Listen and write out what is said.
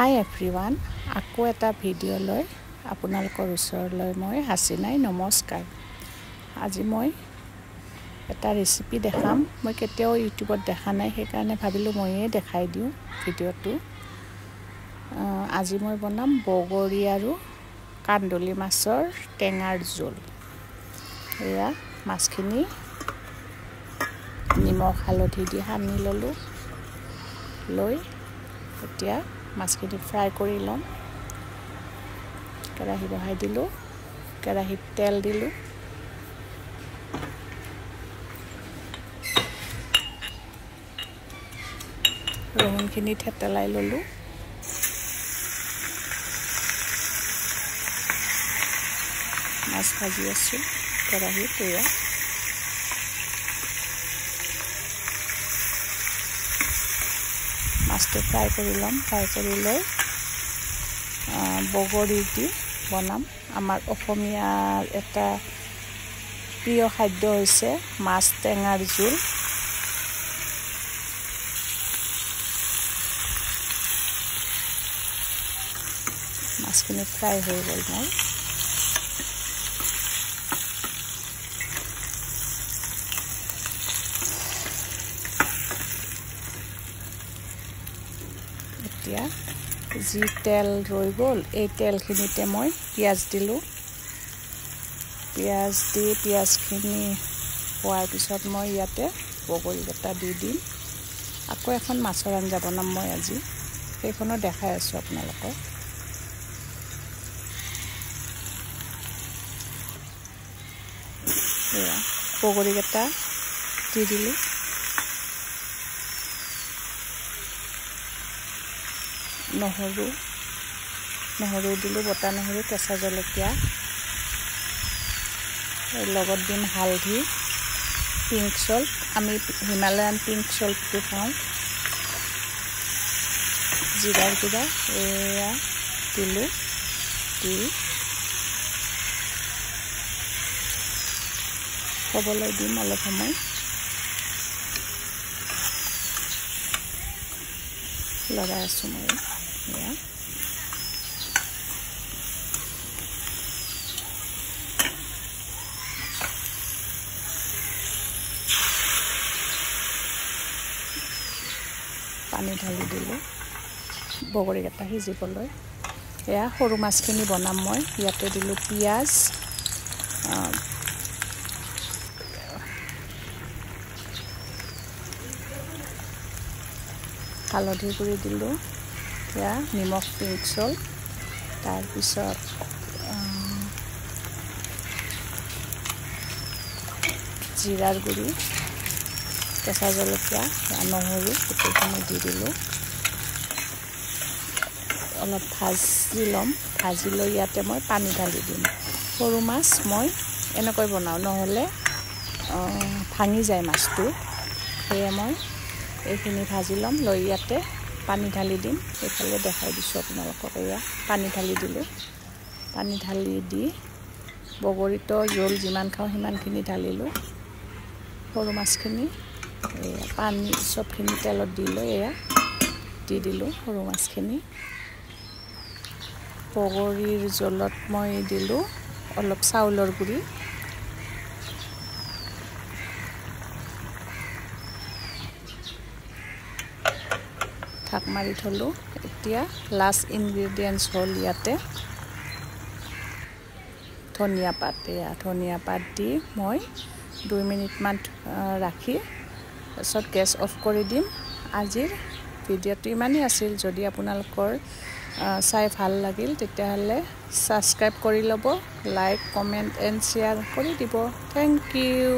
হাই everyone, আকৌ এটা video' লৈ আপোনালোকৰ ওচৰলৈ মই হাচিনাই নমস্কাৰ। আজি মই এটা ৰেচিপি দেখাম। মই কেতিয়াও ইউটিউবত দেখা নাই, সেইকাৰণে ভাবিলোঁ ময়ে দেখাই দিওঁ ভিডিঅ'টো। আজি মই বনাম বগৰী আৰু কান্দুলি মাছৰ টেঙাৰ জোল। এয়া মাছখিনি নিমখ হালধি দি সানি ল'লোঁ। লৈ এতিয়া মাছখিনি ফ্ৰাই কৰি ল'ম। কেৰাহী বহাই দিলোঁ, কেৰাহীত তেল দিলোঁ। ৰহুনখিনি থেতেলাই ল'লোঁ। মাছ ভাজি আছোঁ কেৰাহীত। এয়া মাছটো ফ্ৰাই কৰি ল'ম। ফ্ৰাই কৰি লৈ বগৰী দি বনাম। আমাৰ অসমীয়াৰ এটা প্ৰিয় খাদ্য হৈছে মাছ টেঙাৰ জোল। মাছখিনি ফ্ৰাই হৈ গ'ল মোৰ। এতিয়া যি তেল ৰৈ গ'ল, এই তেলখিনিতে মই পিঁয়াজ দিলোঁ। পিঁয়াজ দি পিঁয়াজখিনি হোৱাৰ পিছত মই ইয়াতে বগৰীকেইটা দি দিম। আকৌ এখন মাছৰ আঞ্জা বনাম মই আজি, সেইখনো দেখাই আছোঁ আপোনালোকক। এয়া বগৰীকেইটা দি দিলোঁ। নহৰু দিলোঁ, বটা নহৰু, কেঁচা জলকীয়া, লগত দিম হালধি, পিংক চল্ট। আমি হিমালয়ান পিংক চল্টটো খাওঁ। জিৰাৰ গুড়া এয়া দিলোঁ। দি হ'বলৈ দিম অলপ সময়। লগাই আছোঁ মই। এয়া পানী ঢালি দিলোঁ বগৰীকেইটা সিজিবলৈ। এয়া সৰু মাছখিনি বনাম মই। ইয়াতে দিলোঁ পিঁয়াজ, হালধি গুড়ি দিলোঁ, এয়া নিমখ, পিংক চল্ট, তাৰপিছত জিৰাৰ গুড়ি, কেঁচা জলকীয়া, নহৰু গোটেইখিনি দি দিলোঁ। অলপ ভাজি ল'ম। ভাজি লৈ ইয়াতে মই পানী ঢালি দিম। সৰু মাছ মই এনেকৈ বনাওঁ, নহ'লে ভাঙি যায় মাছটো। সেয়ে মই এইখিনি ভাজি ল'ম। লৈ ইয়াতে পানী ঢালি দিম। এইফালে দেখাই দিছোঁ আপোনালোকক। এয়া পানী ঢালি দিলোঁ। পানী ঢালি দি বগৰীটো জোল যিমান খাওঁ সিমানখিনি ঢালিলোঁ। সৰু মাছখিনি এয়া পানী চবখিনি তেলত দি লৈ এয়া দি দিলোঁ সৰু মাছখিনি। বগৰীৰ জোলত মই দিলোঁ অলপ চাউলৰ গুড়ি। ঢাক মাৰি থলোঁ। এতিয়া লাষ্ট ইনগ্ৰিডিয়েণ্টছ হ'ল ইয়াতে ধনিয়া পাত। এয়া ধনিয়া পাত দি মই 2 মিনিটমান ৰাখি তাৰপিছত গেছ অফ কৰি দিম। আজিৰ ভিডিঅ'টো ইমানেই আছিল। যদি আপোনালোকৰ চাই ভাল লাগিল তেতিয়াহ'লে ছাবস্ক্ৰাইব কৰি ল'ব, লাইক, কমেণ্ট এণ্ড শ্বেয়াৰ কৰি দিব। Thank U.